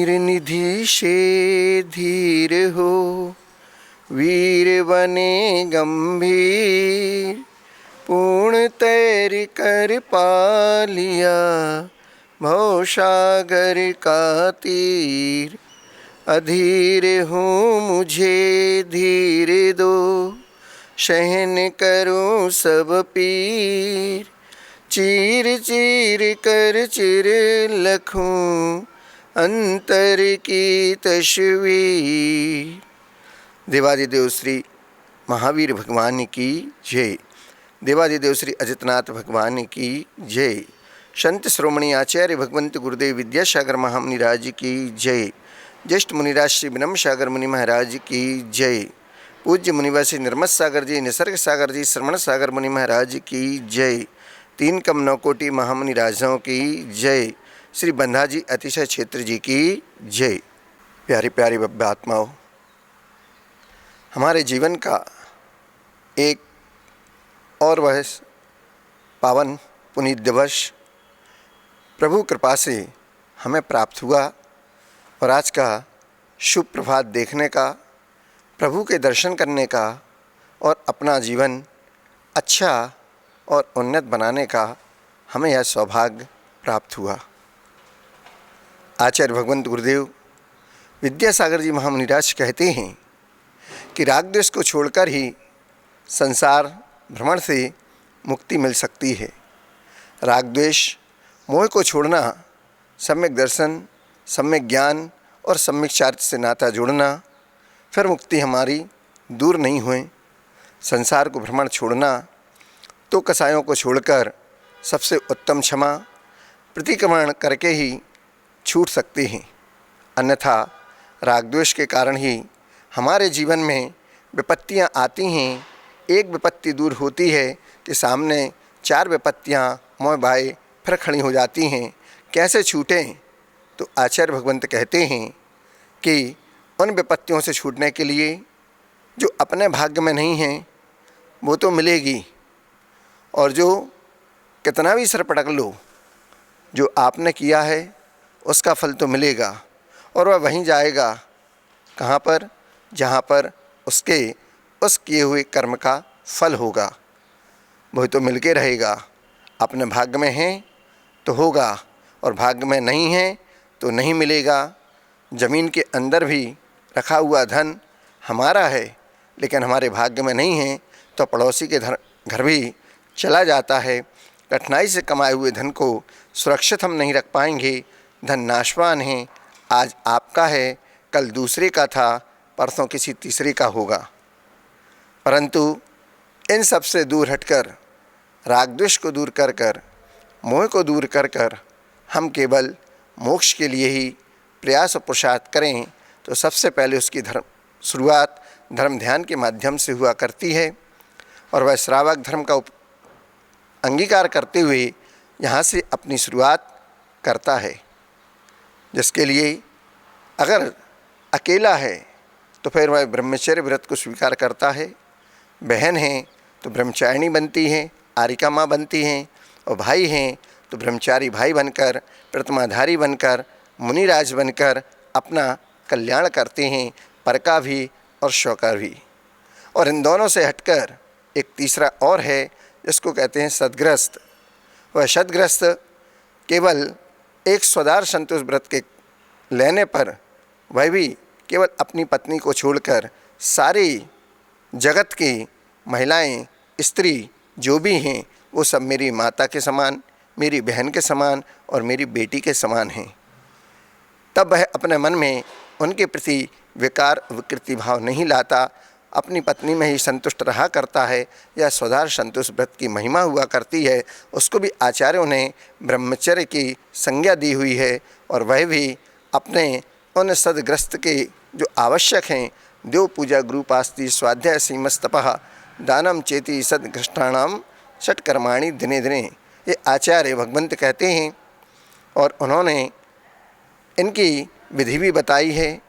मीर निधि से धीर हो, वीर बने गंभीर, पूर्ण तैर कर पा लिया भवसागर का तीर। अधीर हूँ मुझे धीर दो, सहन करूँ सब पीर, चीर चीर कर चिर लखूं अंतर की तस्वीर। देवादिदेव श्री महावीर भगवान की जय। देवादिदेव श्री अजितनाथ भगवान की जय। संत श्रोमणी आचार्य भगवंत गुरुदेव विद्यासागर महामुनि राज की जय। ज्येष्ठ मुनिराज श्री विनम्र सागर मुनि महाराज की जय। पूज्य मुनिवासी निर्मत सागर जी, निसर्ग सागर जी, श्रवण सागर मुनि महाराज की जय। तीन कम नौ कोटि महामुनि राजाओं की जय। श्री बंधाजी अतिशय क्षेत्र जी की जय। प्यारी प्यारी भव्य आत्माओं, हमारे जीवन का एक और वह पावन पुनीत दिवस प्रभु कृपा से हमें प्राप्त हुआ और आज का शुभ प्रभात देखने का, प्रभु के दर्शन करने का और अपना जीवन अच्छा और उन्नत बनाने का हमें यह सौभाग्य प्राप्त हुआ। आचार्य भगवंत गुरुदेव विद्यासागर जी महामुनिराज कहते हैं कि राग द्वेष को छोड़कर ही संसार भ्रमण से मुक्ति मिल सकती है। राग द्वेष मोह को छोड़ना, सम्यक दर्शन, सम्यक ज्ञान और सम्यक चारित्र से नाता जोड़ना, फिर मुक्ति हमारी दूर नहीं हुए। संसार को भ्रमण छोड़ना तो कसायों को छोड़कर सबसे उत्तम क्षमा प्रतिक्रमण करके ही छूट सकते हैं, अन्यथा राग द्वेष के कारण ही हमारे जीवन में विपत्तियां आती हैं। एक विपत्ति दूर होती है कि सामने चार विपत्तियां मोह भाए फिर खड़ी हो जाती हैं। कैसे छूटें? तो आचार्य भगवंत कहते हैं कि उन विपत्तियों से छूटने के लिए जो अपने भाग्य में नहीं हैं वो तो मिलेगी, और जो कितना भी सर पटक लो, जो आपने किया है उसका फल तो मिलेगा, और वह वहीं जाएगा कहाँ पर? जहाँ पर उसके उस किए हुए कर्म का फल होगा, वही तो मिल के रहेगा। अपने भाग्य में है तो होगा, और भाग्य में नहीं है तो नहीं मिलेगा। ज़मीन के अंदर भी रखा हुआ धन हमारा है, लेकिन हमारे भाग्य में नहीं है तो पड़ोसी के घर भी चला जाता है। कठिनाई से कमाए हुए धन को सुरक्षित हम नहीं रख पाएंगे। धन नाशवान है, आज आपका है, कल दूसरे का था, परसों किसी तीसरे का होगा। परंतु इन सब से दूर हटकर, राग द्वेष को दूर कर कर, मोह को दूर कर कर हम केवल मोक्ष के लिए ही प्रयास और पुरुषार्थ करें तो सबसे पहले उसकी शुरुआत धर्म ध्यान के माध्यम से हुआ करती है। और वह श्रावक धर्म का अंगीकार करते हुए यहाँ से अपनी शुरुआत करता है, जिसके लिए अगर अकेला है तो फिर वह ब्रह्मचर्य व्रत को स्वीकार करता है। बहन हैं तो ब्रह्मचारिणी बनती हैं, आरिका माँ बनती हैं, और भाई हैं तो ब्रह्मचारी भाई बनकर, प्रतिमाधारी बनकर, मुनिराज बनकर अपना कल्याण करते हैं, पर का भी और स्व का भी। और इन दोनों से हटकर एक तीसरा और है जिसको कहते हैं सद्ग्रस्त। वह सद्ग्रस्त केवल एक स्वदार संतोष व्रत के लेने पर वह भी केवल अपनी पत्नी को छोड़कर सारी जगत की महिलाएं, स्त्री जो भी हैं वो सब मेरी माता के समान, मेरी बहन के समान और मेरी बेटी के समान हैं। तब वह अपने मन में उनके प्रति विकार विकृति भाव नहीं लाता, अपनी पत्नी में ही संतुष्ट रहा करता है। यह स्वधार संतोष व्रत की महिमा हुआ करती है। उसको भी आचार्यों ने ब्रह्मचर्य की संज्ञा दी हुई है, और वह भी अपने उन सदग्रस्त के जो आवश्यक हैं, देव पूजा गुरुपास्ति स्वाध्याय सीमस्तपः दानम चेति सदग्रष्टाणाम षटकर्माणि दिने दिने, ये आचार्य भगवंत कहते हैं। और उन्होंने इनकी विधि भी बताई है।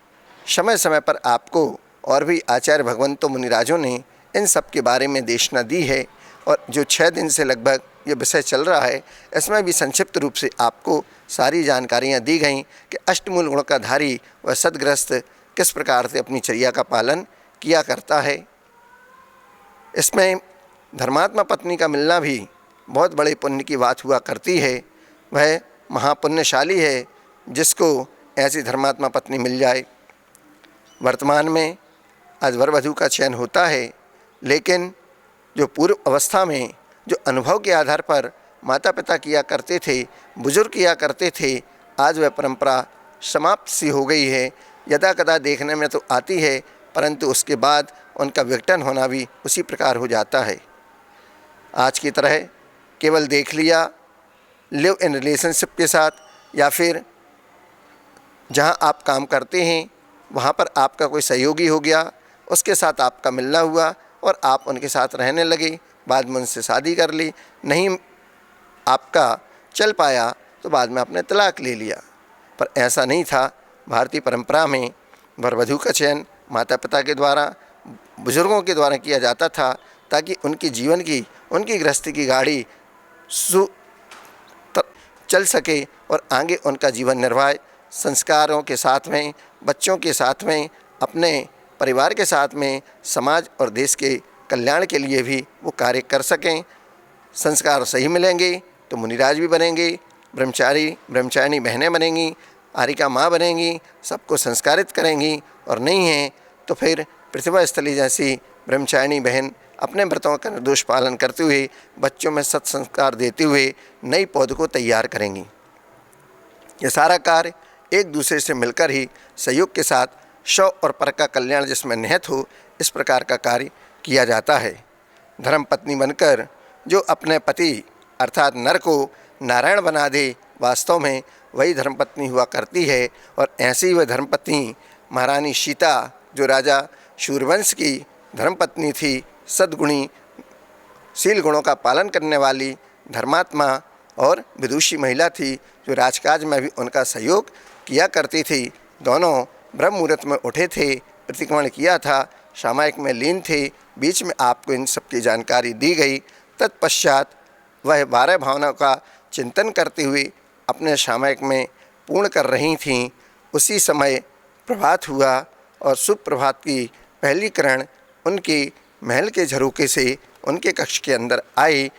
समय समय पर आपको और भी आचार्य भगवंतों मुनिराजों ने इन सब के बारे में देशना दी है। और जो 6 दिन से लगभग ये विषय चल रहा है, इसमें भी संक्षिप्त रूप से आपको सारी जानकारियाँ दी गईं कि अष्टमूल गुण का धारी व सद्ग्रस्त किस प्रकार से अपनी चर्या का पालन किया करता है। इसमें धर्मात्मा पत्नी का मिलना भी बहुत बड़े पुण्य की बात हुआ करती है। वह महापुण्यशाली है जिसको ऐसी धर्मात्मा पत्नी मिल जाए। वर्तमान में आज वर वधू का चयन होता है, लेकिन जो पूर्व अवस्था में जो अनुभव के आधार पर माता पिता किया करते थे, बुजुर्ग किया करते थे, आज वह परंपरा समाप्त सी हो गई है। यदा कदा देखने में तो आती है, परंतु उसके बाद उनका विघटन होना भी उसी प्रकार हो जाता है। आज की तरह केवल देख लिया लिव इन रिलेशनशिप के साथ, या फिर जहां आप काम करते हैं वहां पर आपका कोई सहयोगी हो गया, उसके साथ आपका मिलना हुआ और आप उनके साथ रहने लगे, बाद में उनसे शादी कर ली, नहीं आपका चल पाया तो बाद में आपने तलाक ले लिया। पर ऐसा नहीं था। भारतीय परंपरा में वर वधू का चयन माता पिता के द्वारा, बुजुर्गों के द्वारा किया जाता था, ताकि उनकी जीवन की, उनकी गृहस्थी की गाड़ी चल सके और आगे उनका जीवन निर्वाह संस्कारों के साथ में, बच्चों के साथ में, अपने परिवार के साथ में, समाज और देश के कल्याण के लिए भी वो कार्य कर सकें। संस्कार सही मिलेंगे तो मुनिराज भी बनेंगे, ब्रह्मचारिणी बहनें बनेंगी, आरिका माँ बनेंगी, सबको संस्कारित करेंगी, और नहीं है तो फिर प्रतिभा स्थली जैसी ब्रह्मचारिणी बहन अपने व्रतों का निर्दोष पालन करते हुए, बच्चों में सत्संस्कार देते हुए नई पौध को तैयार करेंगी। यह सारा कार्य एक दूसरे से मिलकर ही सहयोग के साथ शव और पर का कल्याण जिसमें निहित हो, इस प्रकार का कार्य किया जाता है। धर्मपत्नी बनकर जो अपने पति अर्थात नर को नारायण बना दे, वास्तव में वही धर्मपत्नी हुआ करती है। और ऐसी वह धर्मपत्नी महारानी सीता, जो राजा सूर्यवंश की धर्मपत्नी थी, सद्गुणी, शील गुणों का पालन करने वाली धर्मात्मा और विदुषी महिला थी, जो राजकाज में भी उनका सहयोग किया करती थी। दोनों ब्रह्म मुहूर्त में उठे थे, प्रतिक्रमण किया था, सामायिक में लीन थे। बीच में आपको इन सब की जानकारी दी गई। तत्पश्चात वह 12 भावनाओं का चिंतन करते हुए अपने सामायिक में पूर्ण कर रही थीं। उसी समय प्रभात हुआ और शुभ प्रभात की पहली किरण उनके महल के झरोखे से उनके कक्ष के अंदर आए।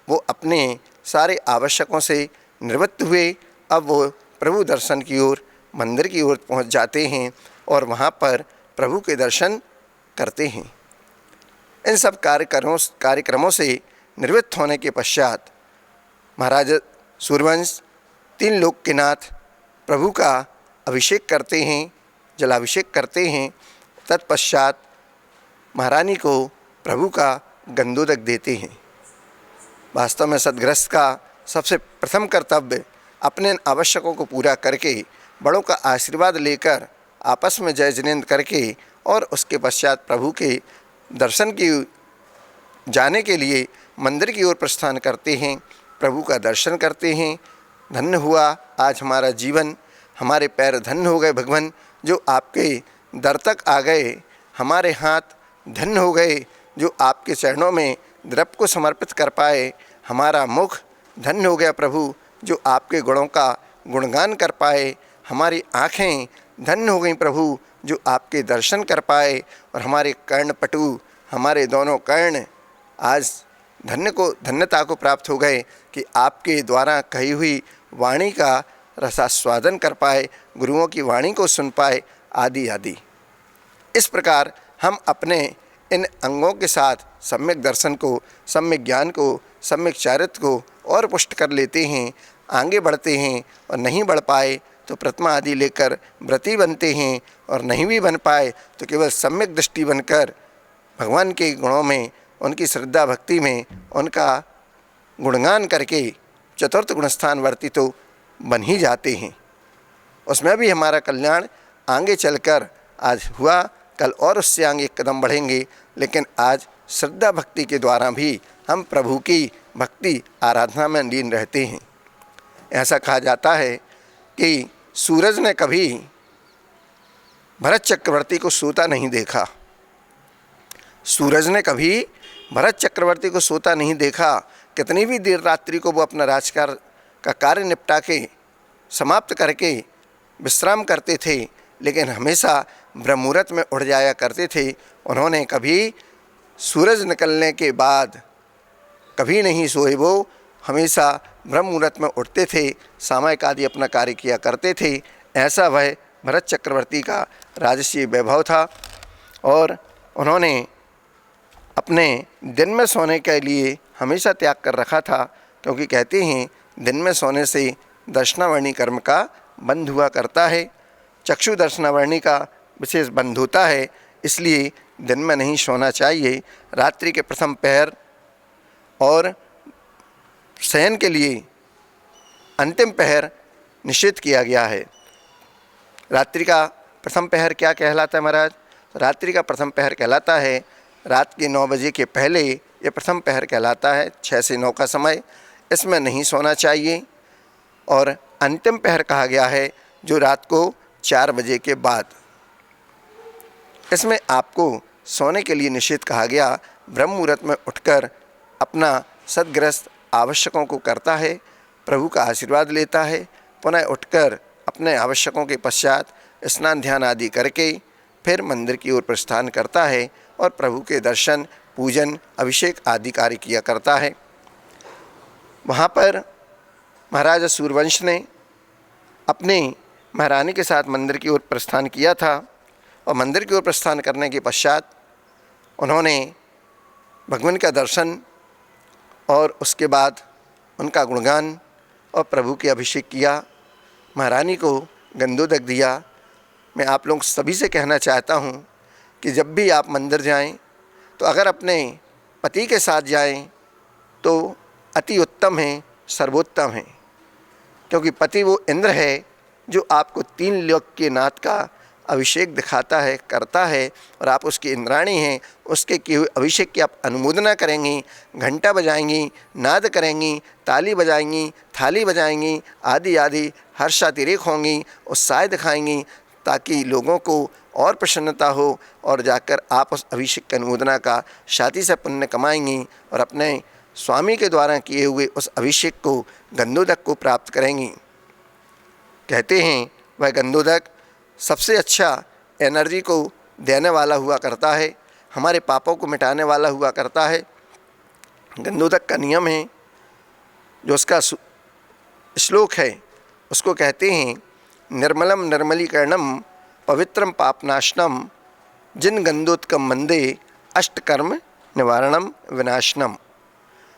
वो अपने सारे आवश्यकों से निवृत्त हुए। अब वो प्रभु दर्शन की ओर, मंदिर की ओर पहुंच जाते हैं और वहां पर प्रभु के दर्शन करते हैं। इन सब कार्यक्रमों से निवृत्त होने के पश्चात महाराज सूर्यवंश 3 लोक के नाथ प्रभु का अभिषेक करते हैं, जलाभिषेक करते हैं। तत्पश्चात महारानी को प्रभु का गंधोदक देते हैं। वास्तव में सद्गृहस्थ का सबसे प्रथम कर्तव्य अपने आवश्यकों को पूरा करके, बड़ों का आशीर्वाद लेकर, आपस में जय जिनेंद्र करके और उसके पश्चात प्रभु के दर्शन की जाने के लिए मंदिर की ओर प्रस्थान करते हैं, प्रभु का दर्शन करते हैं। धन्य हुआ आज हमारा जीवन, हमारे पैर धन्य हो गए भगवान, जो आपके दर तक आ गए। हमारे हाथ धन्य हो गए जो आपके चरणों में द्रव्य को समर्पित कर पाए। हमारा मुख धन्य हो गया प्रभु जो आपके गुणों का गुणगान कर पाए। हमारी आँखें धन्य हो गई प्रभु जो आपके दर्शन कर पाए। और हमारे कर्णपटु, हमारे दोनों कर्ण आज धन्यता को प्राप्त हो गए कि आपके द्वारा कही हुई वाणी का रसास्वादन कर पाए, गुरुओं की वाणी को सुन पाए, आदि आदि। इस प्रकार हम अपने इन अंगों के साथ सम्यक दर्शन को, सम्यक ज्ञान को, सम्यक चारित्र को और पुष्ट कर लेते हैं, आगे बढ़ते हैं। और नहीं बढ़ पाए तो प्रतिमा आदि लेकर व्रती बनते हैं, और नहीं भी बन पाए तो केवल सम्यक दृष्टि बनकर भगवान के गुणों में, उनकी श्रद्धा भक्ति में उनका गुणगान करके चतुर्थ गुणस्थान वर्ती तो बन ही जाते हैं। उसमें भी हमारा कल्याण आगे चलकर आज हुआ, कल और उससे आगे एक कदम बढ़ेंगे। लेकिन आज श्रद्धा भक्ति के द्वारा भी हम प्रभु की भक्ति आराधना में लीन रहते हैं। ऐसा कहा जाता है कि सूरज ने कभी भरत चक्रवर्ती को सोता नहीं देखा। सूरज ने कभी भरत चक्रवर्ती को सोता नहीं देखा। कितनी भी देर रात्रि को वो अपना राजकार का कार्य निपटा के समाप्त करके विश्राम करते थे, लेकिन हमेशा ब्रह्म मुहूर्त में उठ जाया करते थे। उन्होंने कभी सूरज निकलने के बाद कभी नहीं सोए, वो हमेशा ब्रह्म मुहूर्त में उठते थे, सामयिक आदि अपना कार्य किया करते थे। ऐसा वह भरत चक्रवर्ती का राजसी वैभव था। और उन्होंने अपने दिन में सोने के लिए हमेशा त्याग कर रखा था, क्योंकि कहते हैं दिन में सोने से दर्शनावर्णी कर्म का बंध हुआ करता है, चक्षु दर्शनावर्णी का विशेष बंध होता है, इसलिए दिन में नहीं सोना चाहिए। रात्रि के प्रथम पहर और शयन के लिए अंतिम पहर निषेध किया गया है। रात्रि का प्रथम पहर क्या कहलाता है महाराज? रात्रि का प्रथम पहर कहलाता है रात के 9 बजे के पहले, ये प्रथम पहर कहलाता है, 6 से 9 का समय, इसमें नहीं सोना चाहिए। और अंतिम पहर कहा गया है जो रात को 4 बजे के बाद, इसमें आपको सोने के लिए निषेध कहा गया। ब्रह्म मुहूर्त में उठकर अपना सदगृहस्थ आवश्यकों को करता है, प्रभु का आशीर्वाद लेता है, पुनः उठकर अपने आवश्यकों के पश्चात स्नान ध्यान आदि करके फिर मंदिर की ओर प्रस्थान करता है और प्रभु के दर्शन, पूजन, अभिषेक आदि कार्य किया करता है। वहाँ पर महाराजा सूर्यवंश ने अपनी महारानी के साथ मंदिर की ओर प्रस्थान किया था, और मंदिर की ओर प्रस्थान करने के पश्चात उन्होंने भगवान का दर्शन और उसके बाद उनका गुणगान और प्रभु के अभिषेक किया, महारानी को गंधोदक दिया। मैं आप लोग सभी से कहना चाहता हूँ कि जब भी आप मंदिर जाएं तो अगर अपने पति के साथ जाएं तो अति उत्तम है, सर्वोत्तम है, क्योंकि पति वो इंद्र है जो आपको 3 लोक के नाथ का अभिषेक दिखाता है, करता है, और आप उसकी इंद्राणी हैं। उसके किए हुए अभिषेक की आप अनुमोदना करेंगी, घंटा बजाएंगी, नाद करेंगी, ताली बजाएंगी, थाली बजाएंगी, आदि आदि हर्षातिरेक होंगी, उत्साह दिखाएंगी, ताकि लोगों को और प्रसन्नता हो और जाकर आप उस अभिषेक की अनुमोदना का शादी से पुण्य कमाएंगी और अपने स्वामी के द्वारा किए हुए उस अभिषेक को गंधोदक को प्राप्त करेंगी। कहते हैं वह गंधोदक सबसे अच्छा एनर्जी को देने वाला हुआ करता है, हमारे पापों को मिटाने वाला हुआ करता है। गंधोदक का नियम है, जो उसका श्लोक है, उसको कहते हैं निर्मलम निर्मलीकरणम पवित्रम पापनाशनम जिन गंधोदकम मंदे अष्टकर्म निवारणम विनाशनम।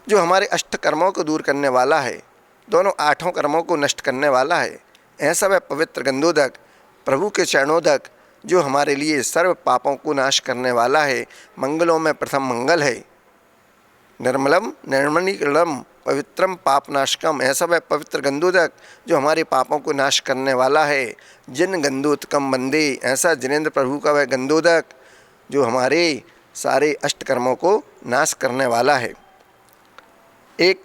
जो हमारे अष्ट कर्मों को दूर करने वाला है, दोनों 8 कर्मों को नष्ट करने वाला है, ऐसा वह पवित्र गंधोदक प्रभु के चरणोदक जो हमारे लिए सर्व पापों को नाश करने वाला है। मंगलों में प्रथम मंगल है निर्मलम निर्मलीकरणम पवित्रम पापनाशकम, ऐसा वह पवित्र गंधोदक जो हमारे पापों को नाश करने वाला है। जिन गंधोदकम वंदे, ऐसा जिनेंद्र प्रभु का वह गंधोदक जो हमारे सारे अष्टकर्मों को नाश करने वाला है। एक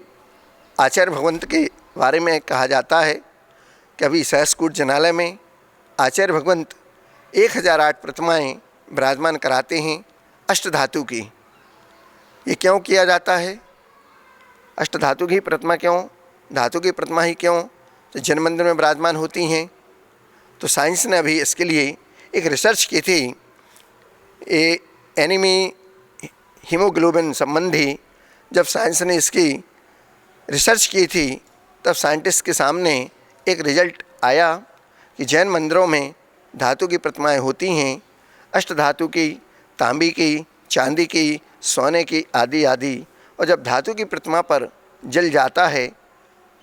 आचार्य भगवंत के बारे में कहा जाता है कि अभी सहस्कूट जनालय में आचार्य भगवंत 1008 प्रतिमाएँ विराजमान कराते हैं अष्टधातु की। ये क्यों किया जाता है? अष्टधातु की प्रतिमा क्यों, धातु की प्रतिमा ही क्यों तो जन मंदिर में विराजमान होती हैं? तो साइंस ने अभी इसके लिए एक रिसर्च की थी। ये एनीमी हीमोग्लोबिन संबंधी जब साइंस ने इसकी रिसर्च की थी, तब साइंटिस्ट के सामने एक रिजल्ट आया कि जैन मंदिरों में धातु की प्रतिमाएं होती हैं, अष्टधातु की, तांबी की, चांदी की, सोने की, आदि आदि। और जब धातु की प्रतिमा पर जल जाता है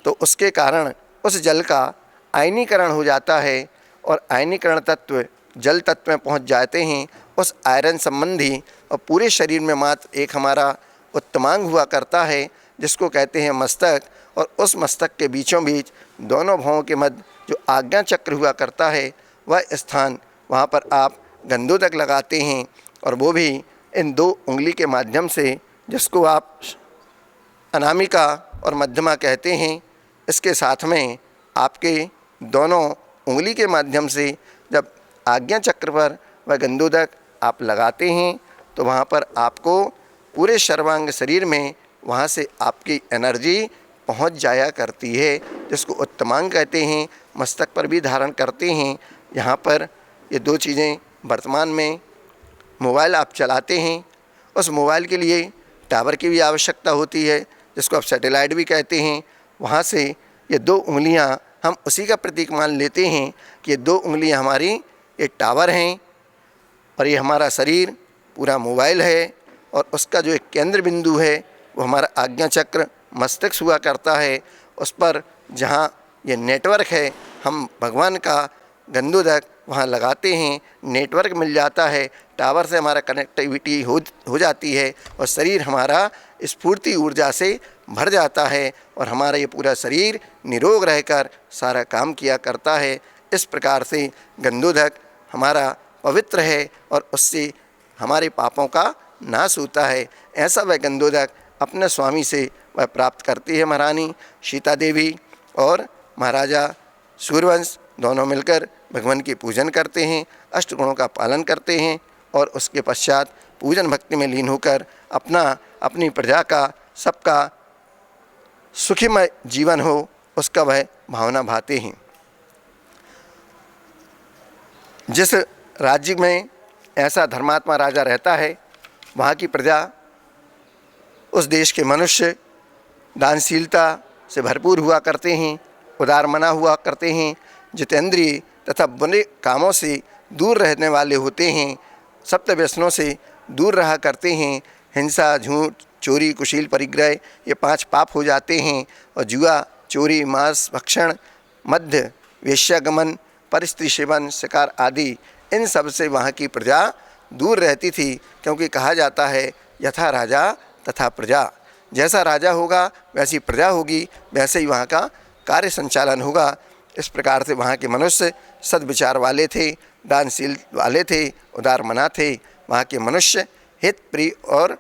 तो उसके कारण उस जल का आयनीकरण हो जाता है, और आयनीकरण तत्व जल तत्व में पहुंच जाते हैं। उस आयरन संबंधी और पूरे शरीर में मात्र एक हमारा उत्तमांग हुआ करता है जिसको कहते हैं मस्तक, और उस मस्तक के बीचों बीच दोनों भवों के मध्य जो आज्ञा चक्र हुआ करता है वह स्थान, वहाँ पर आप गंधोदक लगाते हैं, और वो भी इन 2 उंगली के माध्यम से, जिसको आप अनामिका और मध्यमा कहते हैं। इसके साथ में आपके दोनों उंगली के माध्यम से जब आज्ञा चक्र पर वह गंधोदक आप लगाते हैं तो वहाँ पर आपको पूरे सर्वांग शरीर में वहाँ से आपकी एनर्जी पहुंच जाया करती है, जिसको उत्तमांग कहते हैं, मस्तक पर भी धारण करते हैं। यहाँ पर ये दो चीज़ें, वर्तमान में मोबाइल आप चलाते हैं, उस मोबाइल के लिए टावर की भी आवश्यकता होती है, जिसको आप सैटेलाइट भी कहते हैं। वहाँ से ये दो उंगलियाँ हम उसी का प्रतीक मान लेते हैं कि ये दो उंगलियाँ हमारी ये टावर हैं और ये हमारा शरीर पूरा मोबाइल है, और उसका जो एक केंद्र बिंदु है वो हमारा आज्ञा चक्र मस्तिष्क हुआ करता है। उस पर जहाँ ये नेटवर्क है, हम भगवान का गंधोदक वहाँ लगाते हैं, नेटवर्क मिल जाता है, टावर से हमारा कनेक्टिविटी हो जाती है और शरीर हमारा स्फूर्ति ऊर्जा से भर जाता है और हमारा ये पूरा शरीर निरोग रहकर सारा काम किया करता है। इस प्रकार से गंधोदक हमारा पवित्र है और उससे हमारे पापों का नाश होता है। ऐसा वह गंधोदक अपने स्वामी से वह प्राप्त करती है महारानी सीता देवी, और महाराजा सूर्यवंश दोनों मिलकर भगवान की पूजन करते हैं, अष्टगुणों का पालन करते हैं और उसके पश्चात पूजन भक्ति में लीन होकर अपनी प्रजा का, सबका सुखीमय जीवन हो, उसका वह भावना भाते हैं। जिस राज्य में ऐसा धर्मात्मा राजा रहता है, वहाँ की प्रजा, उस देश के मनुष्य दानशीलता से भरपूर हुआ करते हैं, उदार मना हुआ करते हैं, जितेंद्रिय तथा बुरे कामों से दूर रहने वाले होते हैं, सप्त व्यसनों से दूर रहा करते हैं। हिंसा, झूठ, चोरी, कुशील परिग्रह, ये 5 पाप हो जाते हैं। और जुआ, चोरी, मांस भक्षण, मद्य, वेश्यागमन, परस्त्री सेवन, शिकार आदि, इन सब से वहाँ की प्रजा दूर रहती थी, क्योंकि कहा जाता है यथा राजा तथा प्रजा। जैसा राजा होगा वैसी प्रजा होगी, वैसे ही वहाँ का कार्य संचालन होगा। इस प्रकार से वहाँ के मनुष्य सद्विचार वाले थे, दानशील वाले थे, उदार मना थे। वहाँ के मनुष्य हित प्रिय और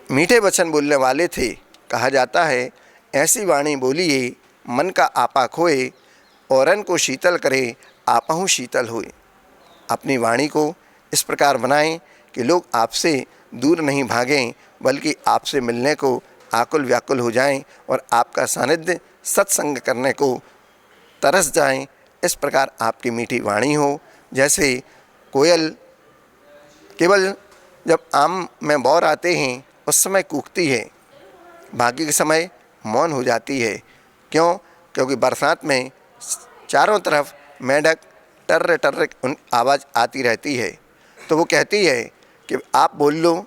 मीठे वचन बोलने वाले थे। कहा जाता है ऐसी वाणी बोलिए मन का आपा खोए, औरन को शीतल करे आपहु शीतल होए। अपनी वाणी को इस प्रकार बनाएं कि लोग आपसे दूर नहीं भागें, बल्कि आपसे मिलने को आकुल व्याकुल हो जाएं और आपका सानिध्य सत्संग करने को तरस जाएं। इस प्रकार आपकी मीठी वाणी हो। जैसे कोयल केवल जब आम में बौर आते हैं उस समय कूकती है, बाकी के समय मौन हो जाती है। क्यों? क्योंकि बरसात में चारों तरफ मेंढक टर्र टर्र उन आवाज़ आती रहती है, तो वो कहती है कि आप बोल लो,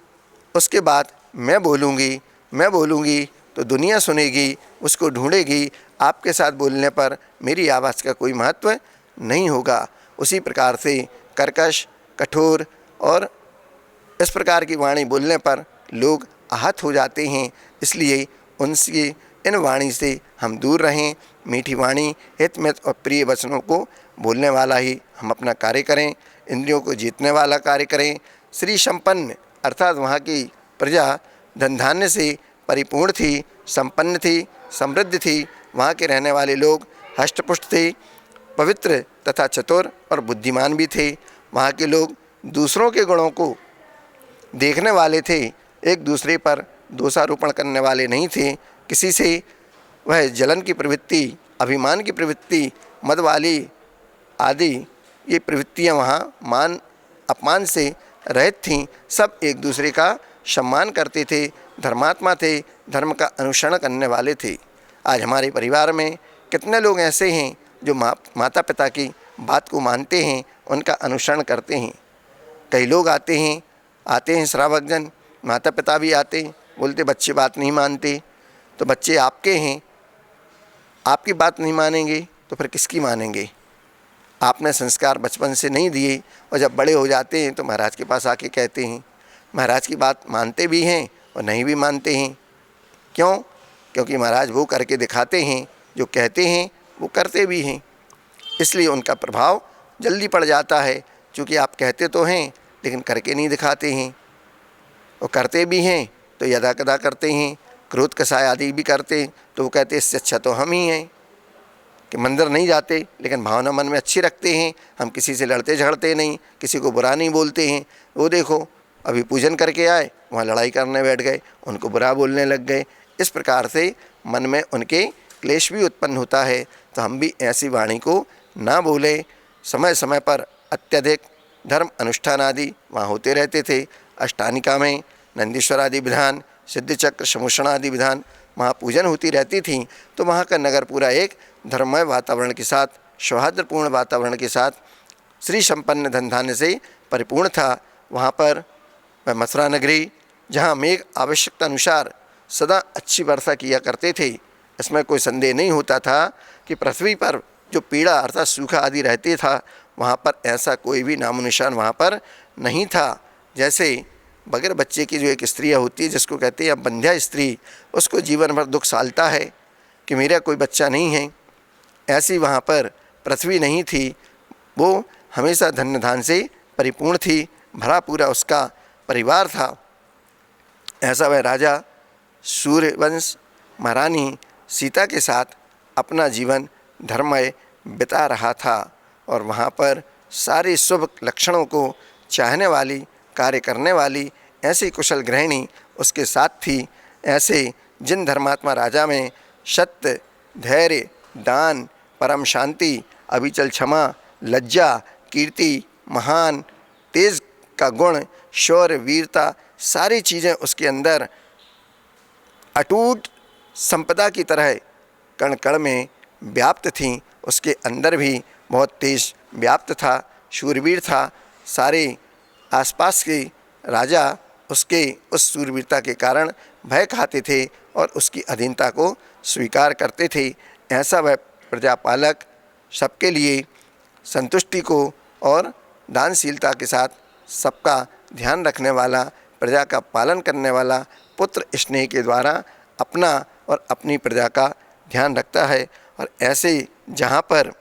उसके बाद मैं बोलूँगी तो दुनिया सुनेगी, उसको ढूंढेगी। आपके साथ बोलने पर मेरी आवाज़ का कोई महत्व नहीं होगा। उसी प्रकार से कर्कश, कठोर और इस प्रकार की वाणी बोलने पर लोग आहत हो जाते हैं। इसलिए उनसे, इन वाणी से हम दूर रहें। मीठी वाणी, हितमित और प्रिय वचनों को बोलने वाला ही हम अपना कार्य करें, इंद्रियों को जीतने वाला कार्य करें। श्री संपन्न अर्थात वहाँ की प्रजा धन धान्य से परिपूर्ण थी, संपन्न थी, समृद्ध थी। वहाँ के रहने वाले लोग हष्टपुष्ट थे, पवित्र तथा चतुर और बुद्धिमान भी थे। वहाँ के लोग दूसरों के गुणों को देखने वाले थे, एक दूसरे पर दोषारोपण करने वाले नहीं थे। किसी से वह जलन की प्रवृत्ति, अभिमान की प्रवृत्ति, मद वाली आदि ये प्रवृत्तियाँ वहाँ मान अपमान से रहित थीं। सब एक दूसरे का सम्मान करते थे, धर्मात्मा थे, धर्म का अनुसरण करने वाले थे। आज हमारे परिवार में कितने लोग ऐसे हैं जो माता पिता की बात को मानते हैं, उनका अनुसरण करते हैं। कई लोग आते हैं श्रावकजन, माता पिता भी आते हैं, बोलते बच्चे बात नहीं मानते। तो बच्चे आपके हैं, आपकी बात नहीं मानेंगे तो फिर किसकी मानेंगे? आपने संस्कार बचपन से नहीं दिए और जब बड़े हो जाते हैं तो महाराज के पास आके कहते हैं। महाराज की बात मानते भी हैं और नहीं भी मानते हैं। क्यों? क्योंकि महाराज वो करके दिखाते हैं, जो कहते हैं वो करते भी हैं, इसलिए उनका प्रभाव जल्दी पड़ जाता है। क्योंकि आप कहते तो हैं लेकिन करके नहीं दिखाते हैं, और करते भी हैं तो यदा कदा करते हैं, क्रोध कसाय आदि भी करते हैं। तो वो कहते इससे अच्छा तो हम ही हैं कि मंदिर नहीं जाते लेकिन भावना मन में अच्छी रखते हैं, हम किसी से लड़ते झगड़ते नहीं, किसी को बुरा नहीं बोलते हैं। वो देखो अभी पूजन करके आए, वहाँ लड़ाई करने बैठ गए, उनको बुरा बोलने लग गए। इस प्रकार से मन में उनके क्लेश भी उत्पन्न होता है। तो हम भी ऐसी वाणी को ना बोले। समय समय पर अत्यधिक धर्म अनुष्ठान आदि वहाँ होते रहते थे। अष्टानिका में नंदीश्वर आदि विधान, सिद्धिचक्र, शमूषण आदि विधान वहाँ पूजन होती रहती थी। तो वहाँ का नगर पूरा एक धर्ममय वातावरण के साथ, सौहार्दपूर्ण वातावरण के साथ, श्री संपन्न धन धान्य से परिपूर्ण था। वहाँ पर मथुरा नगरी, जहाँ मेघ आवश्यकता अनुसार सदा अच्छी वर्षा किया करते थे। इसमें कोई संदेह नहीं होता था कि पृथ्वी पर जो पीड़ा अर्थात सूखा आदि रहते था, वहाँ पर ऐसा कोई भी नामो निशान वहाँ पर नहीं था। जैसे बगैर बच्चे की जो एक स्त्री होती है, जिसको कहते हैं बंध्या स्त्री, उसको जीवन भर दुख सालता है कि मेरा कोई बच्चा नहीं है, ऐसी वहाँ पर पृथ्वी नहीं थी। वो हमेशा धन्य धान से परिपूर्ण थी, भरा पूरा उसका परिवार था। ऐसा वह राजा सूर्यवंश महारानी सीता के साथ अपना जीवन धर्ममय बिता रहा था। और वहाँ पर सारे शुभ लक्षणों को चाहने वाली, कार्य करने वाली ऐसी कुशल गृहिणी उसके साथ थी। ऐसे जिन धर्मात्मा राजा में सत्य, धैर्य, दान, परम शांति, अविचल क्षमा, लज्जा, कीर्ति, महान तेज का गुण, शौर्य, वीरता, सारी चीज़ें उसके अंदर अटूट संपदा की तरह कण कण में व्याप्त थीं। उसके अंदर भी बहुत तेज व्याप्त था, शूरवीर था। सारे आसपास के राजा उसके उस शूरवीरता के कारण भय खाते थे और उसकी अधीनता को स्वीकार करते थे। ऐसा वह प्रजापालक, सबके लिए संतुष्टि को और दानशीलता के साथ सबका ध्यान रखने वाला, प्रजा का पालन करने वाला, पुत्र स्नेह के द्वारा अपना और अपनी प्रजा का ध्यान रखता है। और ऐसे जहाँ पर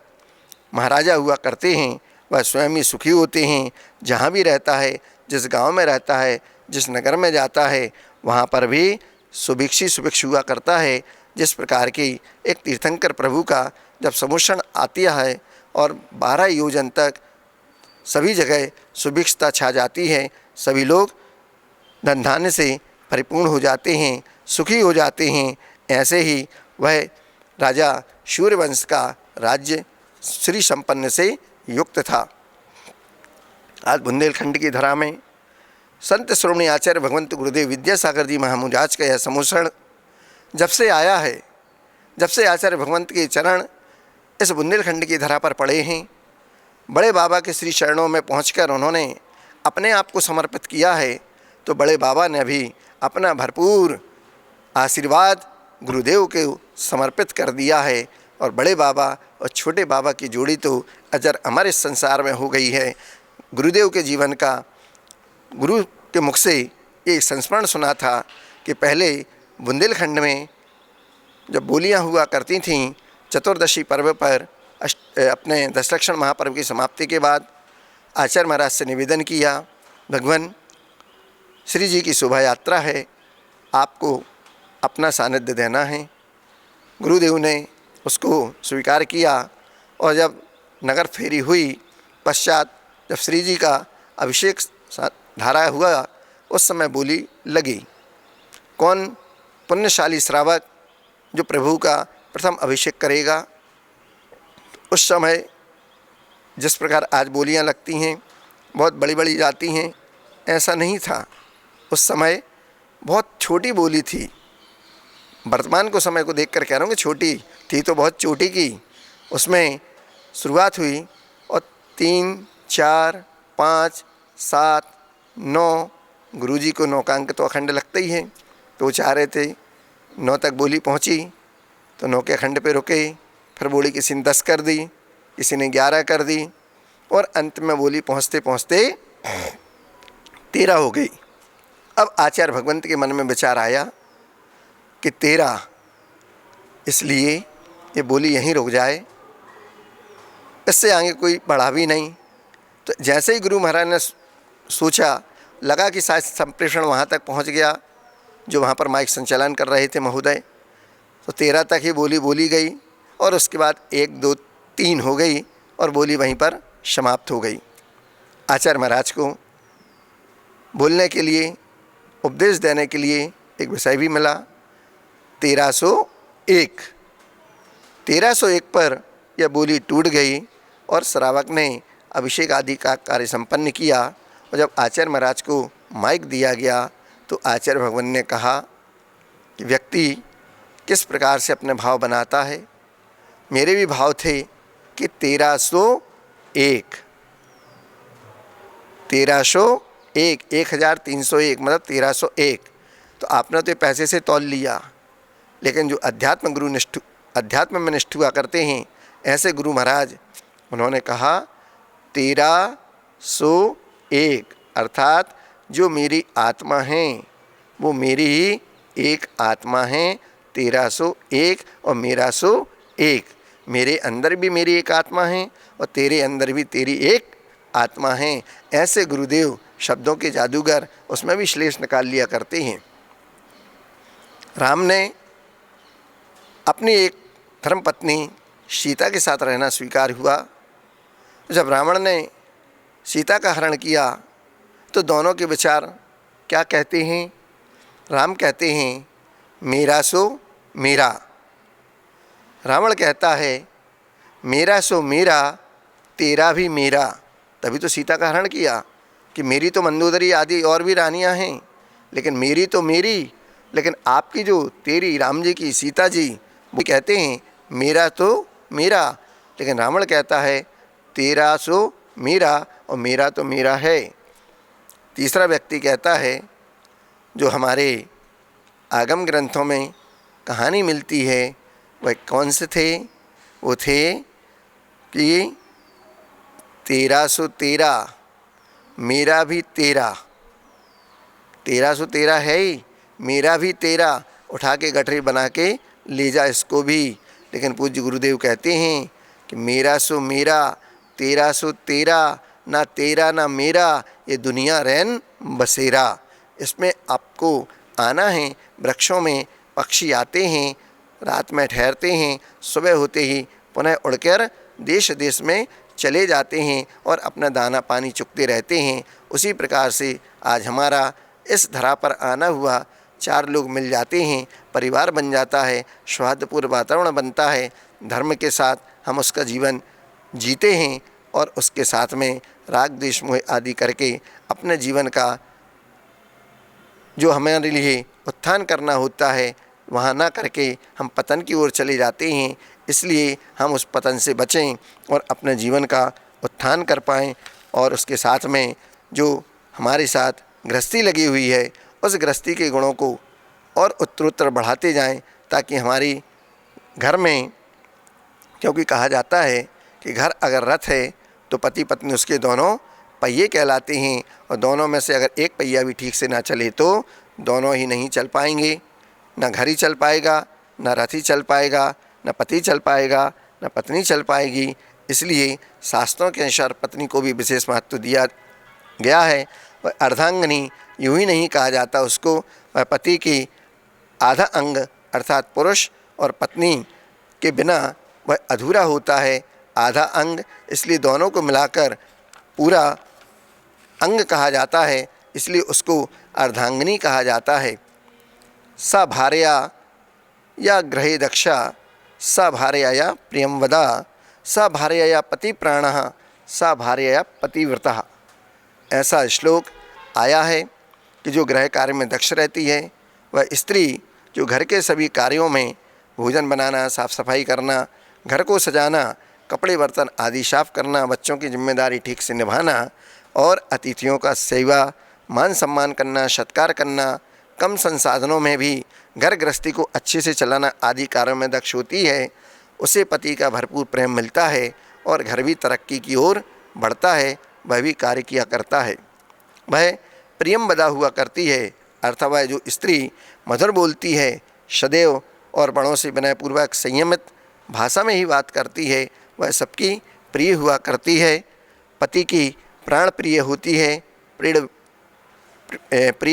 महाराजा हुआ करते हैं, वह स्वयं ही सुखी होते हैं। जहाँ भी रहता है, जिस गांव में रहता है, जिस नगर में जाता है, वहाँ पर भी सुभिक्ष हुआ करता है। जिस प्रकार की एक तीर्थंकर प्रभु का जब समुषण आती है और 12 योजन तक सभी जगह सुभिक्षता छा जाती है, सभी लोग धन धान्य से परिपूर्ण हो जाते हैं, सुखी हो जाते हैं। ऐसे ही वह राजा सूर्यवंश का राज्य श्री संपन्न से युक्त था। आज बुंदेलखंड की धरा में संत श्रोमणी आचार्य भगवंत गुरुदेव विद्यासागर जी महामुराज का यह समुषण जब से आया है, जब से आचार्य भगवंत के चरण इस बुंदेलखंड की धरा पर पड़े हैं, बड़े बाबा के श्री चरणों में पहुंचकर उन्होंने अपने आप को समर्पित किया है, तो बड़े बाबा ने भी अपना भरपूर आशीर्वाद गुरुदेव के समर्पित कर दिया है। और बड़े बाबा और छोटे बाबा की जोड़ी तो अजर अमर इस संसार में हो गई है। गुरुदेव के जीवन का गुरु के मुख से ये संस्मरण सुना था कि पहले बुंदेलखंड में जब बोलियां हुआ करती थीं, चतुर्दशी पर्व पर अपने दशलक्षण महापर्व की समाप्ति के बाद आचार्य महाराज से निवेदन किया, भगवान श्री जी की शोभा यात्रा है, आपको अपना सानिध्य देना है। गुरुदेव ने उसको स्वीकार किया। और जब नगर फेरी हुई पश्चात जब श्री जी का अभिषेक धारा हुआ, उस समय बोली लगी, कौन पुण्यशाली श्रावक जो प्रभु का प्रथम अभिषेक करेगा। उस समय जिस प्रकार आज बोलियां लगती हैं, बहुत बड़ी बड़ी जाती हैं, ऐसा नहीं था। उस समय बहुत छोटी बोली थी। वर्तमान को समय को देखकर कह रहा हूँ कि छोटी थी तो बहुत चोटी की। उसमें शुरुआत हुई और 3, 4, 5, 7, 9, गुरुजी को 9 का अंक तो अखंड लगता ही है, तो वो चाह रहे थे 9 तक बोली पहुँची, तो 9 के अखंड पे रुके। फिर बोली किसी ने 10 कर दी, किसी ने 11 कर दी, और अंत में बोली पहुँचते पहुँचते 13 हो गई। अब आचार्य भगवंत के मन में विचार आया कि 13, इसलिए ये बोली यहीं रुक जाए, इससे आगे कोई बढ़ा भी नहीं। तो जैसे ही गुरु महाराज ने सोचा, लगा कि शायद संप्रेषण वहाँ तक पहुँच गया जो वहाँ पर माइक संचालन कर रहे थे महोदय, तो 13 तक ही बोली बोली गई और उसके बाद 1, 2, 3 हो गई और बोली वहीं पर समाप्त हो गई। आचार्य महाराज को बोलने के लिए, उपदेश देने के लिए एक विषय भी मिला। 1301। 1301 पर यह बोली टूट गई और श्रावक ने अभिषेक आदि का कार्य संपन्न किया। और जब आचार्य महाराज को माइक दिया गया तो आचार्य भगवान ने कहा कि व्यक्ति किस प्रकार से अपने भाव बनाता है। मेरे भी भाव थे कि 1301 1301 मतलब 1301। तो आपने तो पैसे से तौल लिया, लेकिन जो अध्यात्म में निष्ठ हुआ करते हैं ऐसे गुरु महाराज, उन्होंने कहा 1301 अर्थात जो मेरी आत्मा है वो मेरी ही एक आत्मा है। 1301 और मेरा 101, मेरे अंदर भी मेरी एक आत्मा है और तेरे अंदर भी तेरी एक आत्मा है। ऐसे गुरुदेव शब्दों के जादूगर उसमें भी श्लेष निकाल लिया करते हैं। राम ने अपनी एक धर्मपत्नी सीता के साथ रहना स्वीकार हुआ। जब रावण ने सीता का हरण किया तो दोनों के विचार क्या कहते हैं। राम कहते हैं मेरा सो मेरा, रावण कहता है मेरा सो मेरा तेरा भी मेरा। तभी तो सीता का हरण किया कि मेरी तो मंदोदरी आदि और भी रानियां हैं, लेकिन मेरी तो मेरी, लेकिन आपकी जो तेरी राम जी की सीता जी वो कहते हैं मेरा तो मेरा, लेकिन रावण कहता है तेरा सो मेरा और मेरा तो मेरा है। तीसरा व्यक्ति कहता है जो हमारे आगम ग्रंथों में कहानी मिलती है वह कौन से थे। वो थे कि 1313 मेरा भी तेरा, 1313 है ही, मेरा भी तेरा, उठा के गठरी बना के ले जा इसको भी। लेकिन पूज्य गुरुदेव कहते हैं कि मेरा सो मेरा 1313, ना तेरा ना मेरा, ये दुनिया रैन बसेरा। इसमें आपको आना है। वृक्षों में पक्षी आते हैं, रात में ठहरते हैं, सुबह होते ही पुनः उड़कर देश देश में चले जाते हैं और अपना दाना पानी चुगते रहते हैं। उसी प्रकार से आज हमारा इस धरा पर आना हुआ। 4 लोग मिल जाते हैं, परिवार बन जाता है, सौहार्दपूर्ण वातावरण बनता है। धर्म के साथ हम उसका जीवन जीते हैं और उसके साथ में राग द्वेष मोह आदि करके अपने जीवन का जो हमारे लिए उत्थान करना होता है वहाँ ना करके हम पतन की ओर चले जाते हैं। इसलिए हम उस पतन से बचें और अपने जीवन का उत्थान कर पाएँ। और उसके साथ में जो हमारे साथ गृहस्थी लगी हुई है उस गृहस्थी के गुणों को और उत्तरोत्तर बढ़ाते जाएं, ताकि हमारी घर में, क्योंकि कहा जाता है कि घर अगर रथ है तो पति पत्नी उसके दोनों पहिए कहलाते हैं, और दोनों में से अगर एक पहिया भी ठीक से ना चले तो दोनों ही नहीं चल पाएंगे। ना घर ही चल पाएगा, ना रथ ही चल पाएगा, ना पति चल पाएगा, ना पत्नी चल पाएगी। इसलिए शास्त्रों के अनुसार पत्नी को भी विशेष महत्व दिया गया है। वह अर्धांगिनी यूँ ही नहीं कहा जाता उसको, वह पति की आधा अंग अर्थात पुरुष और पत्नी के बिना वह अधूरा होता है, आधा अंग। इसलिए दोनों को मिलाकर पूरा अंग कहा जाता है, इसलिए उसको अर्धांगिनी कहा जाता है। सा भार्या या ग्रहे दक्षा, सा भार्या या प्रियंवदा, सा भार्या या पति प्राणः, सा भार्या या पतिव्रता। ऐसा श्लोक आया है कि जो गृह कार्य में दक्ष रहती है वह स्त्री जो घर के सभी कार्यों में भोजन बनाना, साफ सफाई करना, घर को सजाना, कपड़े बर्तन आदि साफ करना, बच्चों की जिम्मेदारी ठीक से निभाना और अतिथियों का सेवा मान सम्मान करना, सत्कार करना, कम संसाधनों में भी घर गृहस्थी को अच्छे से चलाना आदि कार्यों में दक्ष होती है, उसे पति का भरपूर प्रेम मिलता है और घर भी तरक्की की ओर बढ़ता है, वह भी कार्य किया करता है। वह प्रियम बदा हुआ करती है, अर्थात वह जो स्त्री मधुर बोलती है, सदैव और बड़ों से विनयपूर्वक संयमित भाषा में ही बात करती है, वह सबकी प्रिय हुआ करती है। पति की प्राण प्रिय होती है, प्रिय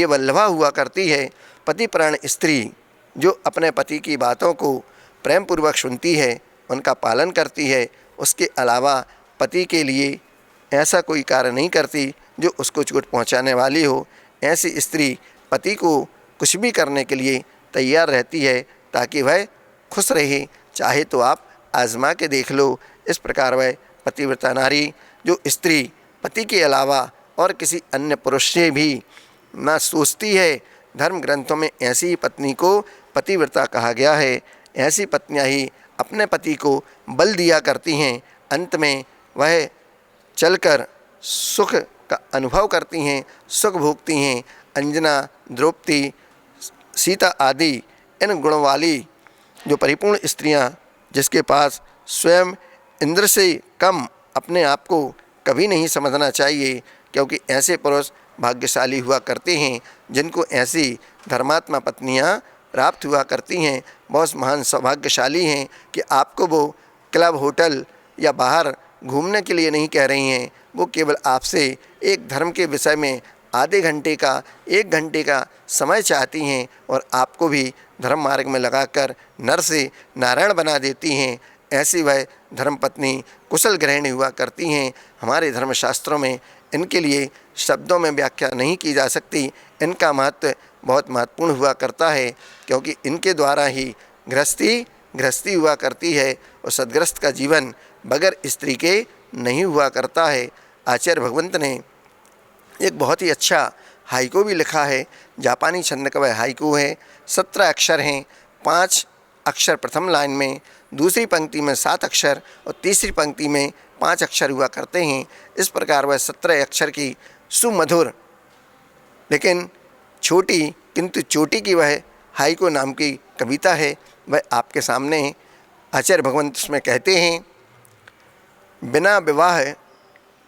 वल्लभा हुआ करती है। पति प्राण स्त्री जो अपने पति की बातों को प्रेम पूर्वक सुनती है, उनका पालन करती है, उसके अलावा पति के लिए ऐसा कोई कार्य नहीं करती जो उसको चोट पहुंचाने वाली हो। ऐसी स्त्री पति को कुछ भी करने के लिए तैयार रहती है, ताकि वह खुश रहे। चाहे तो आप आजमा के देख लो। इस प्रकार वह पतिव्रता नारी, जो स्त्री पति के अलावा और किसी अन्य पुरुष से भी न सोचती है, धर्म ग्रंथों में ऐसी ही पत्नी को पतिव्रता कहा गया है। ऐसी पत्नियां ही अपने पति को बल दिया करती हैं। अंत में वह चलकर सुख का अनुभव करती हैं, सुख भोगती हैं। अंजना, द्रौपदी, सीता आदि इन गुणों वाली जो परिपूर्ण स्त्रियां, जिसके पास स्वयं इंद्र से कम अपने आप को कभी नहीं समझना चाहिए, क्योंकि ऐसे पुरुष भाग्यशाली हुआ करते हैं जिनको ऐसी धर्मात्मा पत्नियां प्राप्त हुआ करती हैं। बहुत महान सौभाग्यशाली हैं कि आपको वो क्लब, होटल या बाहर घूमने के लिए नहीं कह रही हैं। वो केवल आपसे एक धर्म के विषय में आधे घंटे का, 1 घंटे का समय चाहती हैं और आपको भी धर्म मार्ग में लगाकर नर से नारायण बना देती हैं। ऐसी वह धर्मपत्नी कुशल गृहिणी हुआ करती हैं। हमारे धर्मशास्त्रों में इनके लिए शब्दों में व्याख्या नहीं की जा सकती। इनका महत्व बहुत महत्वपूर्ण हुआ करता है, क्योंकि इनके द्वारा ही गृहस्थी हुआ करती है और सदग्रस्त का जीवन बगैर स्त्री के नहीं हुआ करता है। आचार्य भगवंत ने एक बहुत ही अच्छा हाइकू भी लिखा है। जापानी छंद का वह हाइकू है। 17 अक्षर हैं। 5 अक्षर प्रथम लाइन में, दूसरी पंक्ति में 7 अक्षर और तीसरी पंक्ति में 5 अक्षर हुआ करते हैं। इस प्रकार वह 17 अक्षर की सुमधुर लेकिन छोटी किंतु चोटी की वह हाइकू नाम की कविता है। वह आपके सामने आचार्य भगवंत उसमें कहते हैं, बिना विवाह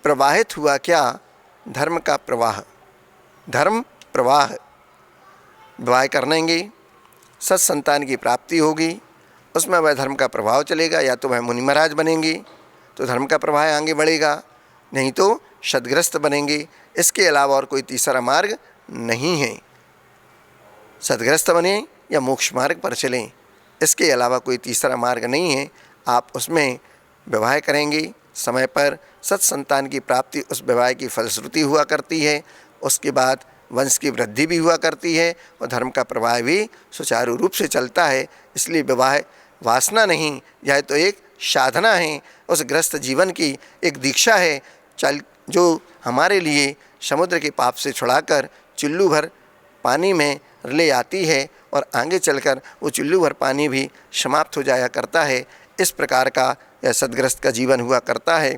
प्रवाहित हुआ क्या धर्म का प्रवाह। धर्म प्रवाह, विवाह करेंगे सत्संतान की प्राप्ति होगी, उसमें वह धर्म का प्रभाव चलेगा। या तो वह मुनि महाराज बनेंगे तो धर्म का प्रवाह आगे बढ़ेगा, नहीं तो शतग्रस्त बनेंगे। इसके अलावा और कोई तीसरा मार्ग नहीं है। सतग्रस्त बने या मोक्ष मार्ग पर चलें, इसके अलावा कोई तीसरा मार्ग नहीं है। आप उसमें विवाह करेंगे समय पर, सत्संतान की प्राप्ति उस विवाह की फलश्रुति हुआ करती है। उसके बाद वंश की वृद्धि भी हुआ करती है और धर्म का प्रवाह भी सुचारू रूप से चलता है। इसलिए विवाह वासना नहीं, यह तो एक साधना है, उस ग्रस्त जीवन की एक दीक्षा है जो हमारे लिए समुद्र के पाप से छुड़ाकर चुल्लू भर पानी में ले आती है और आगे चलकर वो चुल्लू भर पानी भी समाप्त हो जाया करता है। इस प्रकार का यह सदग्रस्त का जीवन हुआ करता है।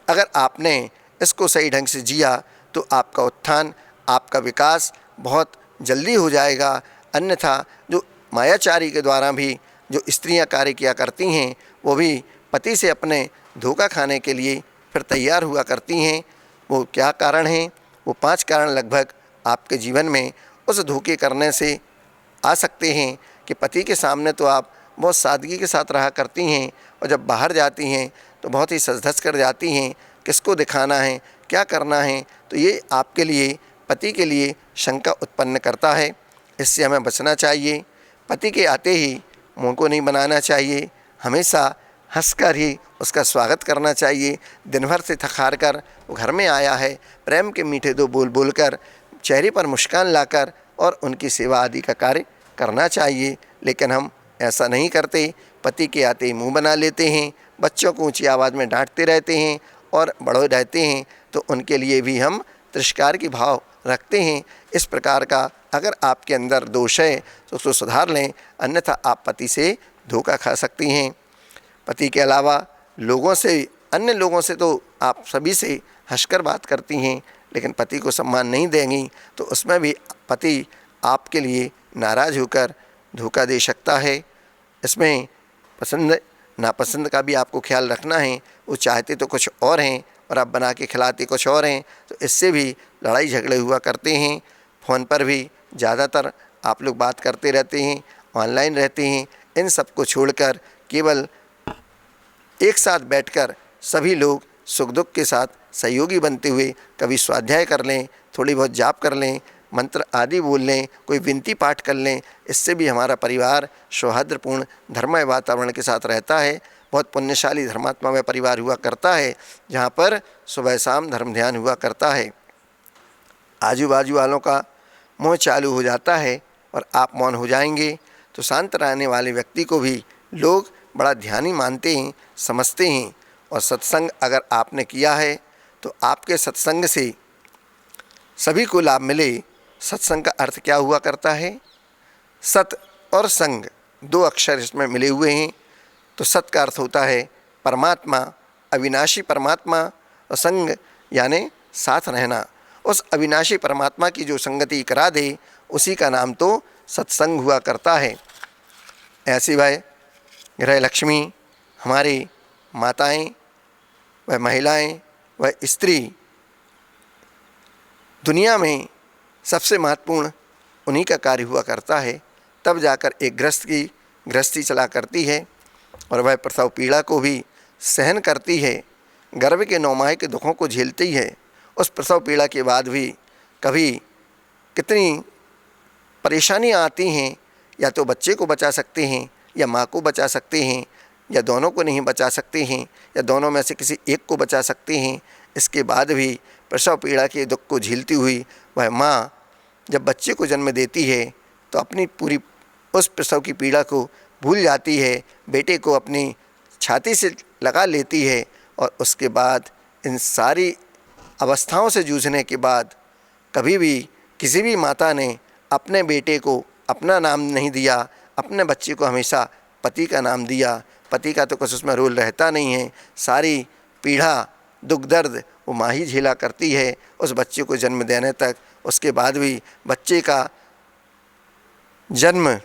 अगर आपने इसको सही ढंग से जिया तो आपका उत्थान, आपका विकास बहुत जल्दी हो जाएगा। अन्यथा जो मायाचारी के द्वारा भी जो स्त्रियां कार्य किया करती हैं, वो भी पति से अपने धोखा खाने के लिए फिर तैयार हुआ करती हैं। वो क्या कारण हैं? वो 5 कारण लगभग आपके जीवन में उस धोखे करने से आ सकते हैं कि पति के सामने तो आप बहुत सादगी के साथ रहा करती हैं और जब बाहर जाती हैं तो बहुत ही सज-धज कर जाती हैं। किसको दिखाना है, क्या करना है, तो ये आपके लिए, पति के लिए शंका उत्पन्न करता है। इससे हमें बचना चाहिए। पति के आते ही मुँह को नहीं बनाना चाहिए, हमेशा हंसकर ही उसका स्वागत करना चाहिए। दिन भर से थक-हार कर वो घर में आया है, प्रेम के मीठे 2 बोल बोलकर, चेहरे पर मुस्कान लाकर और उनकी सेवा आदि का कार्य करना चाहिए। लेकिन हम ऐसा नहीं करते। पति के आते ही मुँह बना लेते हैं, बच्चों को ऊँची आवाज़ में डांटते रहते हैं और बड़े रहते हैं, तो उनके लिए भी हम तिरस्कार की भाव रखते हैं। इस प्रकार का अगर आपके अंदर दोष है तो उसको सुधार लें, अन्यथा आप पति से धोखा खा सकती हैं। पति के अलावा लोगों से, अन्य लोगों से तो आप सभी से हंसकर बात करती हैं, लेकिन पति को सम्मान नहीं देंगी तो उसमें भी पति आपके लिए नाराज़ होकर धोखा दे सकता है। इसमें पसंद नापसंद का भी आपको ख्याल रखना है। वो चाहते तो कुछ और हैं और आप बना के खिलाते कुछ और हैं, तो इससे भी लड़ाई झगड़े हुआ करते हैं। फ़ोन पर भी ज़्यादातर आप लोग बात करते रहते हैं, ऑनलाइन रहते हैं। इन सब को छोड़कर केवल एक साथ बैठकर सभी लोग सुख दुख के साथ सहयोगी बनते हुए कभी स्वाध्याय कर लें, थोड़ी बहुत जाप कर लें, मंत्र आदि बोल लें, कोई विनती पाठ कर लें। इससे भी हमारा परिवार सौहार्दपूर्ण धर्ममय वातावरण के साथ रहता है। बहुत पुण्यशाली धर्मात्मामय परिवार हुआ करता है, जहाँ पर सुबह शाम धर्म ध्यान हुआ करता है। आजू बाजू वालों का मुँह चालू हो जाता है और आप मौन हो जाएंगे तो शांत रहने वाले व्यक्ति को भी लोग बड़ा ध्यानी मानते हैं, समझते हैं। और सत्संग अगर आपने किया है तो आपके सत्संग से सभी को लाभ मिले। सत्संग का अर्थ क्या हुआ करता है? सत और संग, दो अक्षर इसमें मिले हुए हैं। तो सत का अर्थ होता है परमात्मा, अविनाशी परमात्मा, और संग यानी साथ रहना। उस अविनाशी परमात्मा की जो संगति करा दे उसी का नाम तो सत्संग हुआ करता है। ऐसे वह गृह लक्ष्मी, हमारी माताएं, वह महिलाएं, वह स्त्री दुनिया में सबसे महत्वपूर्ण उन्हीं का कार्य हुआ करता है। तब जाकर एक गृहस्थ की गृहस्थी चला करती है और वह प्रसव पीड़ा को भी सहन करती है, गर्भ के 9 माह के दुखों को झेलती है। उस प्रसव पीड़ा के बाद भी कभी कितनी परेशानियाँ आती हैं, या तो बच्चे को बचा सकते हैं या माँ को बचा सकते हैं, या दोनों को नहीं बचा सकते हैं, या दोनों में से किसी एक को बचा सकते हैं। इसके बाद भी प्रसव पीड़ा के दुख को झेलती हुई वह माँ जब बच्चे को जन्म देती है तो अपनी पूरी उस प्रसव की पीड़ा को भूल जाती है, बेटे को अपनी छाती से लगा लेती है। और उसके बाद इन सारी अवस्थाओं से जूझने के बाद कभी भी किसी भी माता ने अपने बेटे को अपना नाम नहीं दिया, अपने बच्चे को हमेशा पति का नाम दिया। पति का तो कुछ उसमें रोल रहता नहीं है, सारी पीड़ा दुख दर्द वो माँ ही झेला करती है उस बच्चे को जन्म देने तक। उसके बाद भी बच्चे का जन्म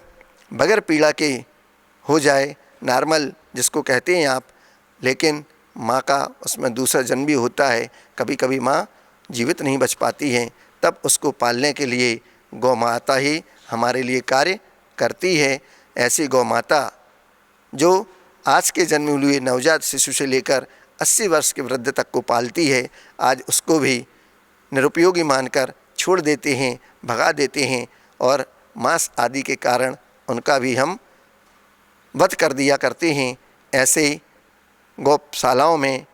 बगैर पीड़ा के हो जाए, नॉर्मल जिसको कहते हैं आप, लेकिन माँ का उसमें दूसरा जन्म भी होता है। कभी कभी माँ जीवित नहीं बच पाती है, तब उसको पालने के लिए गौ माता ही हमारे लिए कार्य करती है। ऐसी गौ माता जो आज के जन्मे हुए नवजात शिशु से लेकर 80 वर्ष के वृद्ध तक को पालती है, आज उसको भी निरुपयोगी मानकर छोड़ देते हैं, भगा देते हैं, और मांस आदि के कारण उनका भी हम वध कर दिया करते हैं। ऐसे गौशालाओं में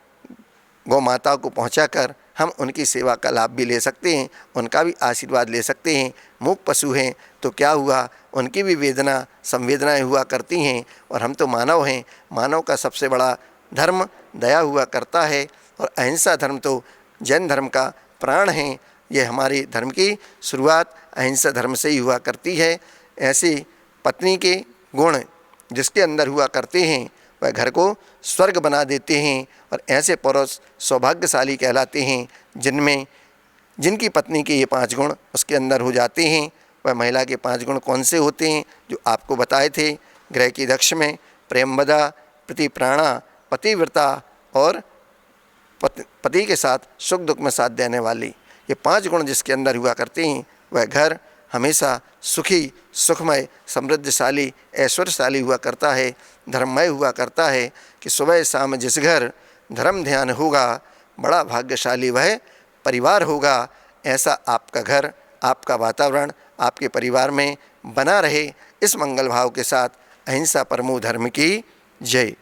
गौ माता को पहुंचाकर हम उनकी सेवा का लाभ भी ले सकते हैं, उनका भी आशीर्वाद ले सकते हैं। मूक पशु हैं तो क्या हुआ, उनकी भी वेदना संवेदनाएं हुआ करती हैं, और हम तो मानव हैं। मानव का सबसे बड़ा धर्म दया हुआ करता है, और अहिंसा धर्म तो जैन धर्म का प्राण है। यह हमारे धर्म की शुरुआत अहिंसा धर्म से ही हुआ करती है। ऐसी पत्नी के गुण जिसके अंदर हुआ करते हैं वह घर को स्वर्ग बना देते हैं, और ऐसे पुरुष सौभाग्यशाली कहलाते हैं जिनकी पत्नी के ये 5 गुण उसके अंदर हो जाते हैं। वह महिला के 5 गुण कौन से होते हैं जो आपको बताए थे? गृह की दक्ष में प्रेमवदा, प्रति प्राणा, पतिव्रता और पति के साथ सुख दुख में साथ देने वाली, ये 5 गुण जिसके अंदर हुआ करते हैं वह घर हमेशा सुखी, सुखमय, समृद्धशाली, ऐश्वर्यशाली हुआ करता है, धर्ममय हुआ करता है। कि सुबह शाम जिस घर धर्म ध्यान होगा, बड़ा भाग्यशाली वह परिवार होगा। ऐसा आपका घर, आपका वातावरण आपके परिवार में बना रहे। इस मंगल भाव के साथ अहिंसा परमो धर्म की जय।